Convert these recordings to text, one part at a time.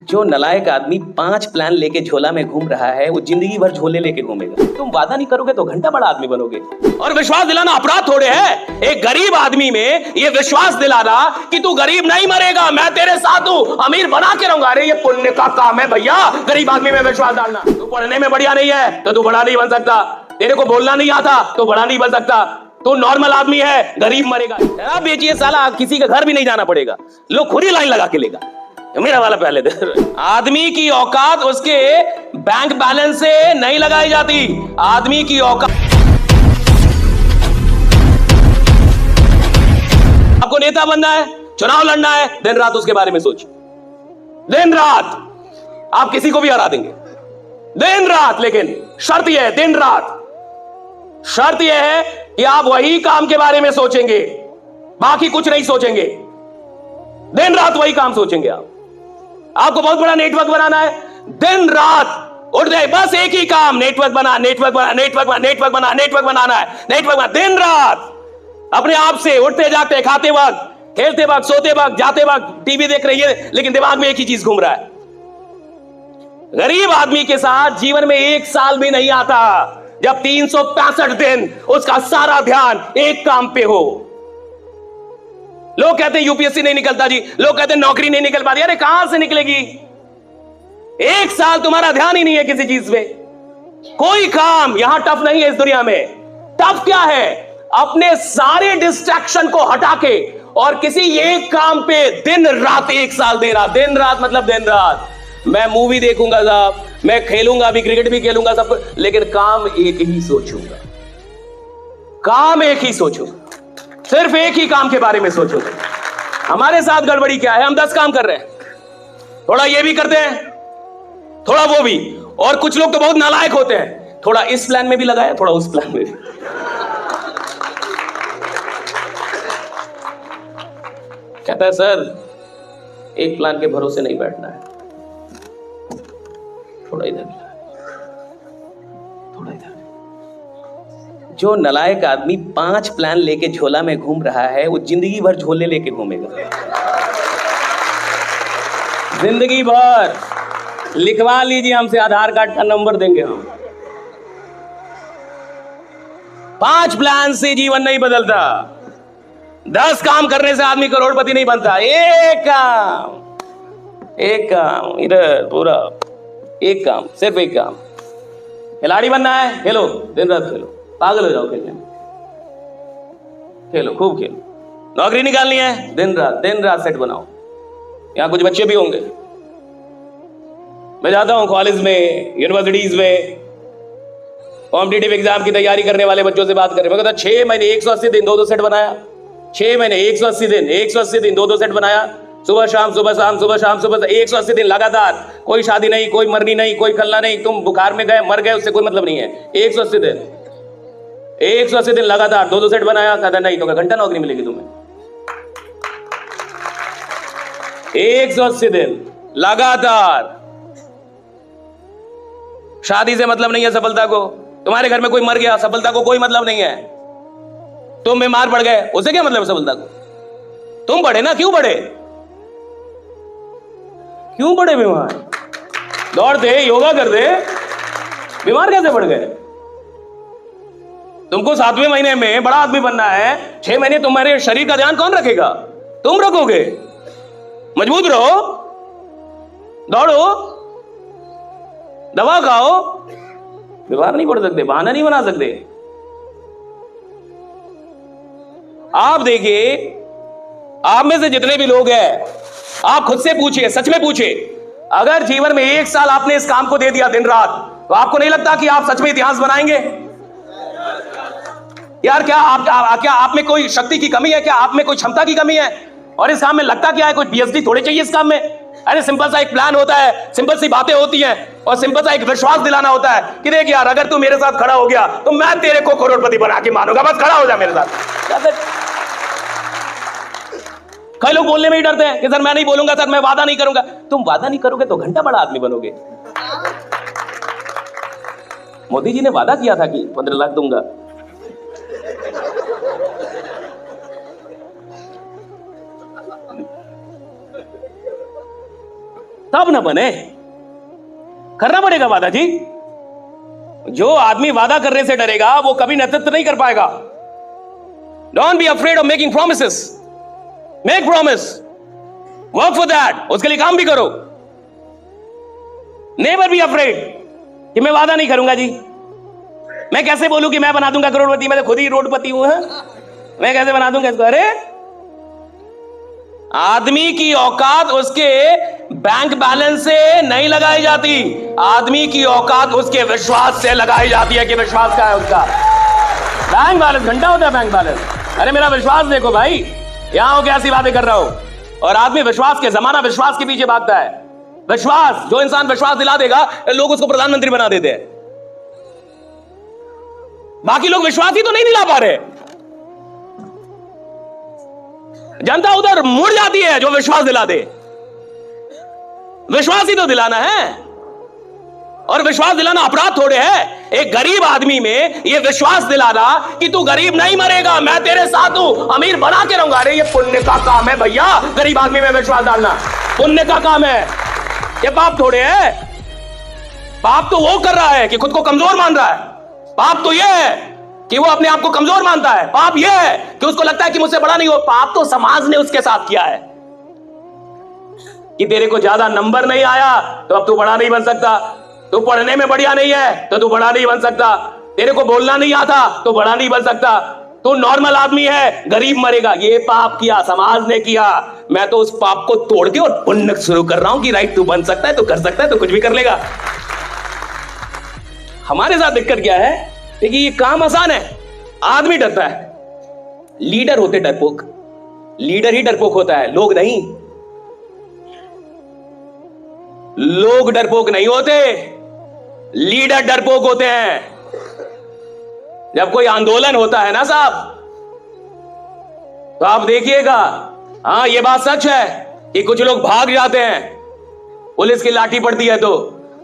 जो नलायक आदमी 5 प्लान लेके झोला में घूम रहा है वो जिंदगी भर झोले लेके घूमेगा। तुम वादा नहीं करोगे तो घंटा बड़ा आदमी बनोगे। और विश्वास दिलाना अपराध थोड़े है। एक गरीब आदमी में ये विश्वास दिलाना कि तू गरीब नहीं मरेगा, मैं तेरे साथ हूं, अमीर बना के रहूंगा। अरे ये पुण्य का काम है भैया, गरीब आदमी में विश्वास डालना। तू पढ़ने में बढ़िया नहीं है तो तू बड़ा नहीं बन सकता। तेरे को बोलना नहीं आता तो बड़ा नहीं बन सकता। तू नॉर्मल आदमी है, गरीब मरेगा। शराब बेचिए साला, किसी के घर भी नहीं जाना पड़ेगा, लोग खुद ही लाइन लगा के लेगा। मेरा वाला पहले दे। आदमी की औकात उसके बैंक बैलेंस से नहीं लगाई जाती। आदमी की औकात, आपको नेता बनना है, चुनाव लड़ना है, दिन रात उसके बारे में सोचिए। दिन रात आप किसी को भी हरा देंगे, दिन रात। लेकिन शर्त यह है, दिन रात शर्त यह है कि आप वही काम के बारे में सोचेंगे, बाकी कुछ नहीं सोचेंगे। दिन रात वही काम सोचेंगे। आपको बहुत बड़ा नेटवर्क बनाना है, दिन रात उठ गए बस एक ही काम, नेटवर्क बना, नेटवर्क बना, नेटवर्क बना, नेटवर्क बना, नेटवर्क बनाना है, नेटवर्क बना। दिन रात अपने आप से उठते जागते, खाते वक्त, खेलते वक्त, सोते वक्त, जाते वक्त, टीवी देख रही है, लेकिन दिमाग में एक ही चीज घूम रहा है। गरीब आदमी के साथ जीवन में एक साल भी नहीं आता जब 365 दिन उसका सारा ध्यान एक काम पे हो। लोग कहते हैं यूपीएससी नहीं निकलता जी, लोग कहते हैं नौकरी नहीं निकल पाती। अरे कहां से निकलेगी? एक साल तुम्हारा ध्यान ही नहीं है किसी चीज पे। कोई काम यहां टफ नहीं है इस दुनिया में। टफ क्या है? अपने सारे डिस्ट्रैक्शन को हटा के और किसी एक काम पे दिन रात एक साल देना। दिन रात मतलब दिन रात। मैं मूवी देखूंगा साहब, मैं खेलूंगा भी, क्रिकेट भी खेलूंगा सब, लेकिन काम एक ही सोचूंगा। काम एक ही सोचूंगा, सिर्फ एक ही काम के बारे में सोचूंगा। हमारे साथ गड़बड़ी क्या है? हम 10 काम कर रहे हैं, थोड़ा ये भी करते हैं, थोड़ा वो भी। और कुछ लोग तो बहुत नालायक होते हैं, थोड़ा इस प्लान में भी लगाया, थोड़ा उस प्लान में भी। कहता है सर एक प्लान के भरोसे नहीं बैठना है, थोड़ा इधर, थोड़ा इधर। जो नलायक आदमी 5 प्लान लेके झोला में घूम रहा है वो जिंदगी भर झोले लेके घूमेगा। जिंदगी भर। लिखवा लीजिए हमसे, आधार कार्ड का नंबर देंगे हम। 5 प्लान से जीवन नहीं बदलता। 10 काम करने से आदमी करोड़पति नहीं बनता। एक काम इधर, पूरा एक काम, सिर्फ एक काम। खिलाड़ी बनना है, खेलो, दिन रात खेलो, पागल हो जाओ खेलने में, खेलो, खूब खेलो। नौकरी निकालनी है, दिन रात सेट बनाओ। यहां कुछ बच्चे भी होंगे, मैं जाता हूं कॉलेज में, यूनिवर्सिटीज में, कॉम्पिटिटिव एग्जाम की तैयारी करने वाले बच्चों से बात करें। मैं कहता 6 महीने 180 दिन 2-2 सेट बनाया। 6 महीने 180 दिन 2-2 सेट बनाया। सुबह शाम, सुबह शाम, सुबह शाम, सुबह 180 दिन लगातार। कोई शादी नहीं, कोई मरनी नहीं, कोई खलना नहीं। तुम बुखार में गए, मर गए, उससे कोई मतलब नहीं है। 180 दिन लगातार 2-2 सेट बनाया। कहता नहीं तो घंटा नौकरी मिलेगी तुम्हें। 180 दिन लगातार। शादी से मतलब नहीं है सफलता को। तुम्हारे घर में कोई मर गया, सफलता को कोई मतलब नहीं है। तुम बीमार पड़ गए, उससे क्या मतलब है सफलता को? तुम बढ़े ना, क्यों बढ़े? क्यों बढ़े बीमार? दौड़ते, योगा करते, बीमार कैसे पड़ गए? तुमको 7वें महीने में बड़ा आदमी बनना है, 6 महीने तुम्हारे शरीर का ध्यान कौन रखेगा? तुम रखोगे। मजबूत रहो, दौड़ो, दवा खाओ, बीमार नहीं पड़ सकते, बहाना नहीं बना सकते। आप देखिए, आप में से जितने भी लोग हैं, आप खुद से पूछिए, सच में पूछिए, अगर जीवन में 1 साल आपने इस काम को दे दिया दिन रात, तो आपको नहीं लगता कि आप सच में इतिहास बनाएंगे? यार क्या आप में कोई शक्ति की कमी है? क्या आप में कोई क्षमता की कमी है? और इस काम में लगता क्या है? कोई पीएचडी थोड़े चाहिए इस काम में। अरे सिंपल सा एक प्लान होता है, सिंपल सी बातें होती हैं, और सिंपल सा एक विश्वास दिलाना होता है कि देख यार, अगर तू मेरे साथ खड़ा हो गया तो मैं तेरे को करोड़पति बना के मानूंगा, बस खड़ा हो जा मेरे साथ। कई लोग बोलने में ही डरते हैं कि सर मैं नहीं बोलूंगा, सर मैं वादा नहीं करूंगा। तुम वादा नहीं करोगे तो घंटा बड़ा आदमी बनोगे। मोदी जी ने वादा किया था कि 15 लाख दूंगा। तब ना बने। करना पड़ेगा वादा जी। जो आदमी वादा करने से डरेगा वो कभी नेतृत्व नहीं कर पाएगा। Don't be afraid of making promises. Make promise, work for that, उसके लिए काम भी करो। नेवर बी अफ्रेड कि मैं वादा नहीं करूंगा जी। मैं कैसे बोलूं कि मैं बना दूंगा करोड़पति, मैं तो खुद ही रोडपति हूं। मैं कैसे बना दूंगा इसको? अरे आदमी की औकात उसके बैंक बैलेंस से नहीं लगाई जाती, आदमी की औकात उसके विश्वास से लगाई जाती है कि विश्वास क्या है उसका। बैंक बैलेंस घंटा होता है, बैंक बैलेंस। अरे मेरा विश्वास देखो भाई, यहां हो कैसी बातें कर रहा हूं। और आदमी विश्वास के, जमाना विश्वास के पीछे भागता है। विश्वास, जो इंसान विश्वास दिला देगा लोग उसको प्रधानमंत्री बना देते हैं। बाकी लोग विश्वास ही तो नहीं दिला पा रहे, जनता उधर मुड़ जाती है जो विश्वास दिला दे। विश्वास ही तो दिलाना है, और विश्वास दिलाना अपराध थोड़े है। एक गरीब आदमी में यह विश्वास दिलाना कि तू गरीब नहीं मरेगा, मैं तेरे साथ हूं, अमीर बना के रहूंगा, अरे ये पुण्य का काम है भैया। गरीब आदमी में विश्वास डालना पुण्य का काम है, ये पाप थोड़े है। पाप तो वो कर रहा है कि खुद को कमजोर मान रहा है। पाप तो यह है कि वो अपने आप को कमजोर मानता है। पाप यह है कि उसको लगता है कि मुझसे बड़ा नहीं हो। पाप तो समाज ने उसके साथ किया है कि तेरे को ज्यादा नंबर नहीं आया तो अब तू बड़ा नहीं बन सकता, तू पढ़ने में बढ़िया नहीं है तो तू बड़ा नहीं बन सकता, तेरे को बोलना नहीं आता तो बड़ा नहीं बन सकता, तू नॉर्मल आदमी है, गरीब मरेगा। ये पाप किया, समाज ने किया। मैं तो उस पाप को तोड़ के और पुण्य शुरू कर रहा हूं कि राइट, तू बन सकता है, तू कर सकता है, तू कुछ भी कर लेगा। हमारे साथ दिक्कत क्या है कि ये काम आसान है, आदमी डरता है। लीडर होते डरपोक, लीडर ही डरपोक होता है, लोग नहीं। लोग डरपोक नहीं होते, लीडर डरपोक होते हैं। जब कोई आंदोलन होता है ना साहब, तो आप देखिएगा, हां ये बात सच है कि कुछ लोग भाग जाते हैं, पुलिस की लाठी पड़ती है तो।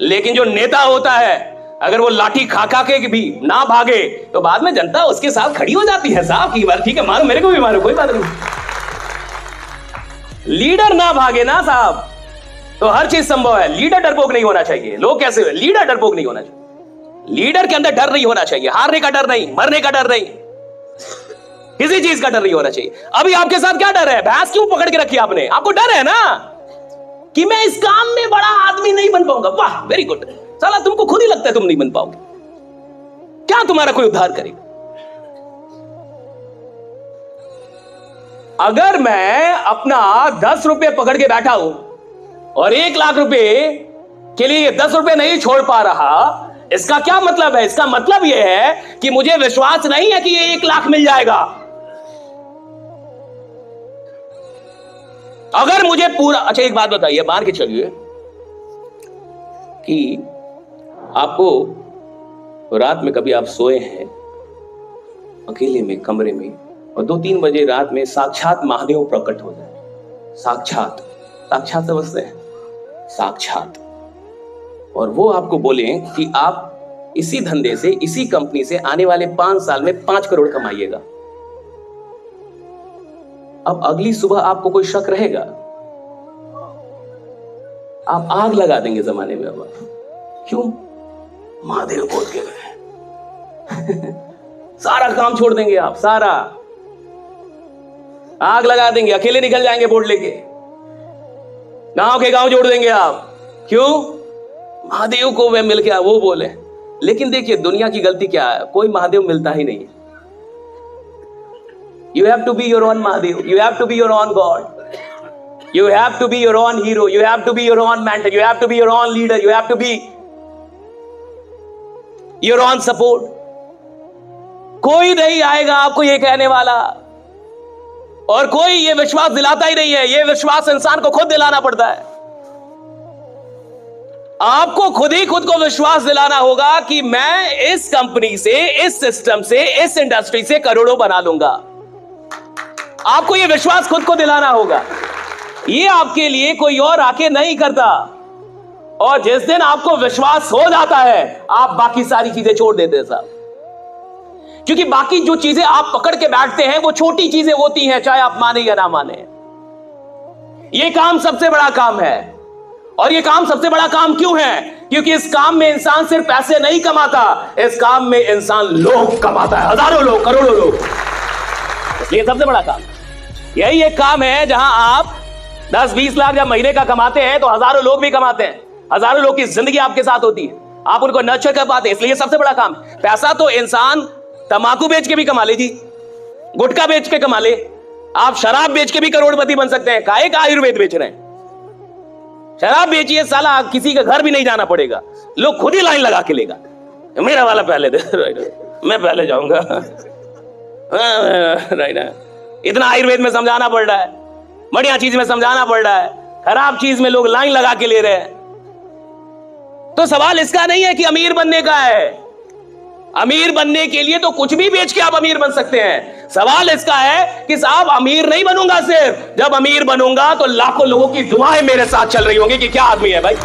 लेकिन जो नेता होता है, अगर वो लाठी खा खा के भी ना भागे तो बाद में जनता उसके साथ खड़ी हो जाती है साहब की बार, ठीक है मारो, मेरे को भी मारो, कोई बात नहीं। लीडर ना भागे ना साहब तो हर चीज संभव है। लीडर डरपोक नहीं होना चाहिए। लोग कैसे हुए? लीडर डरपोक नहीं होना चाहिए। लीडर के अंदर डर नहीं होना चाहिए, हारने का डर नहीं, मरने का डर नहीं, किसी चीज का डर नहीं होना चाहिए। अभी आपके साथ क्या डर है? भैंस क्यों पकड़ के रखी आपने? आपको डर है ना कि मैं इस काम में बड़ा आदमी नहीं बन पाऊंगा। वाह, वेरी गुड। साला तुमको खुद ही लगता है तुम नहीं बन पाओगे, क्या तुम्हारा कोई उद्धार करेगा? अगर मैं अपना 10 रुपए पकड़ के बैठा हूं और 1 लाख रुपए के लिए 10 रुपए नहीं छोड़ पा रहा, इसका क्या मतलब है? इसका मतलब यह है कि मुझे विश्वास नहीं है कि ये 1 लाख मिल जाएगा। अगर मुझे पूरा, अच्छा एक बात बताइए, मान के चलिए कि आपको रात में कभी आप सोए हैं अकेले में कमरे में और 2-3 बजे रात में साक्षात महादेव प्रकट हो जाए। साक्षात, साक्षात समझते हैं? साक्षात। और वो आपको बोले कि आप इसी धंधे से, इसी कंपनी से आने वाले 5 साल में 5 करोड़ कमाइएगा। अब अगली सुबह आपको कोई शक रहेगा? आप आग लगा देंगे जमाने में। अब क्यों? महादेव बोल के गए। सारा काम छोड़ देंगे आप, सारा आग लगा देंगे, अकेले निकल जाएंगे बोर्ड लेके, गांव के गांव जोड़ देंगे आप। क्यों? महादेव को वे मिल गया, वो बोले। लेकिन देखिए दुनिया की गलती क्या है, कोई महादेव मिलता ही नहीं। You have to be your own Mahadev. You have to be your own God. You have to be your own hero. You have to be your own mentor. You have to be your own leader. You have to be your own support. कोई नहीं आएगा आपको ये कहने वाला, और कोई ये विश्वास दिलाता ही नहीं है। ये विश्वास इंसान को खुद दिलाना पड़ता है। आपको खुद ही खुद को विश्वास दिलाना होगा कि मैं इस कंपनी से, इस सिस्टम से, इस इंडस्ट्री से करोड़ों बना लूंगा। आपको यह विश्वास खुद को दिलाना होगा। ये आपके लिए कोई और आके नहीं करता। और जिस दिन आपको विश्वास हो जाता है, आप बाकी सारी चीजें छोड़ देते हैं साहब। क्योंकि बाकी जो चीजें आप पकड़ के बैठते हैं वो छोटी चीजें होती हैं, चाहे आप माने या ना माने। ये काम सबसे बड़ा काम है। और ये काम सबसे बड़ा काम क्यों है? क्योंकि इस काम में इंसान सिर्फ पैसे नहीं कमाता, इस काम में इंसान लोग कमाता है, हजारों लोग, करोड़ों लोग। इसलिए सबसे बड़ा काम यही एक काम है जहां आप 10-20 लाख जब महीने का कमाते हैं तो हजारों लोग भी कमाते हैं, हजारों लोग की जिंदगी आपके साथ होती है, आप उनको नर्चर कर पाते हैं। इसलिए सबसे बड़ा काम पैसा तो इंसान तंबाकू बेच के भी कमा ले जी, गुटखा बेच के कमा ले, आप शराब बेच के भी करोड़पति बन सकते हैं। काहे का आयुर्वेद बेच रहे हैं? शराब बेचिए साला, किसी के घर भी नहीं जाना पड़ेगा, लोग खुद ही लाइन लगा के लेगा, मेरा वाला पहले दे, मैं पहले जाऊंगा। इतना आयुर्वेद में समझाना पड़ रहा है, बढ़िया चीज में समझाना पड़ रहा है, खराब चीज में लोग लाइन लगा के ले रहे हैं। तो सवाल इसका नहीं है कि अमीर बनने का है, अमीर बनने के लिए तो कुछ भी बेच के आप अमीर बन सकते हैं। सवाल इसका है कि साहब अमीर नहीं बनूंगा, सिर्फ जब अमीर बनूंगा तो लाखों लोगों की दुआएं मेरे साथ चल रही होंगी कि क्या आदमी है भाई।